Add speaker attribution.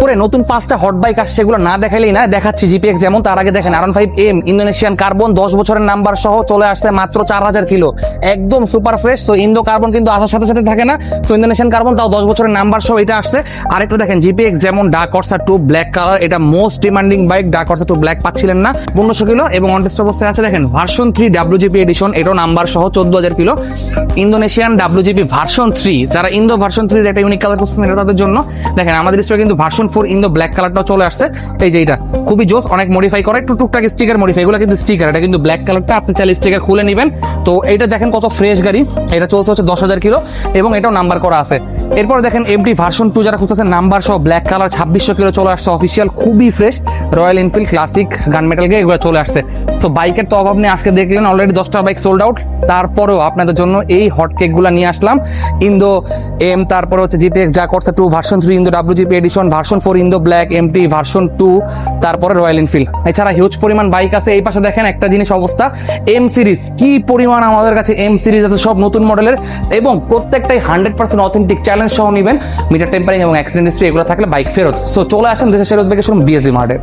Speaker 1: করে নতুন 5টা হট বাইক আসছে, এগুলো না দেখাইলেই না। দেখাচ্ছি জিপিএক্স যেমন, তার আগে দেখেন R15M ইন্দোনেশিয়ান কার্বন 10 বছরের নাম্বার সহ চলে আসছে মাত্র 4000 কিলো, একদম super fresh. So Indo carbon কিন্তু আসার সাথে সাথে থাকে না, সো ইন্দোনেশিয়ান কার্বন তাও 10 বছরের নাম্বার সহ এটা আসছে। আরেকটা দেখেন জিপিএক্স যেমন ডার্ক কর্সা 2 ব্ল্যাক কালার, এটা মোস্ট ডিমান্ডিং বাইক। ডার্ক কর্সা 2 ব্ল্যাক পাচ্ছিলেন না, 1500 কিলো এবং অন টেস্ট অবস্থায় আছে। দেখেন ভার্সন 3 WGP এডিশন, এটাও নাম্বার সহ 14000 কিলো। ইন্দোনেশিয়ান WGP ভার্সন 3, যারা ইন্দো ভার্সন 3 একটা ইউনিক কালার করছেন এটা তাদের জন্য। দেখেন আমাদের স্টকে কিন্তু ভার্সন 4 ইন্দো ব্ল্যাক কালারটাও চলে আসছে। এই যে এটা খুবই জোস, অনেক মডিফাই করে, একটু টুকটাক স্টিকার মডিফাই, এগুলো কিন্তু স্টিকার, এটা কিন্তু ব্ল্যাক কালারটা আপনি চাইলে স্টিকার খুলে নেবেন। তো এটা দেখেন কত ফ্রেশ গাড়ি, এটা চলছে হচ্ছে 10000 কিলো এবং এটাও নাম্বার করা আছে। এরপর দেখেন এমটি ভার্সন 2 যারা খুঁজতেছেন নাম্বার সহ ব্ল্যাক কালার 2600 কিলো চলে আসছে অফিসিয়াল, খুবই fresh. Royal Enfield Classic gun metal grey এগুলো চলে আসছে। সো বাইকের তো অভাব নেই, আজকে দেখলেন অলরেডি 10টা বাইক সোল্ড আউট। তারপরেও আপনাদের জন্য এই হট কেকগুলো নিয়ে আসলাম। ইন্দো এম, তারপরে হচ্ছে জিপিএক্স ডার্ক কর্সা 2 ভার্সন 3 ইন্দো WGP এডিশন, ভার্সন 4 ইন্দো ব্ল্যাক, এমটি ভার্সন 2, তারপরে রয়্যাল এনফিল্ড। এছাড়া হিউজ পরিমাণ বাইক আছে। এই পাশে দেখেন একটা জিনিস অবস্থা, এম সিরিজ কি পরিমাণ আমাদের কাছে এম সিরিজ আছে, সব নতুন মডেলের এবং প্রত্যেকটাই 100% অথেন্টিক, চ্যালেঞ্জ সহ নেবেন। মিটার টেম্পারিং এবং অ্যাক্সিডেন্ট হিস্ট্রি এগুলো থাকলে বাইক ফেরত। সো চলে আসেন দেশের সেরা বাইকের শোরুম BSB মার্টে।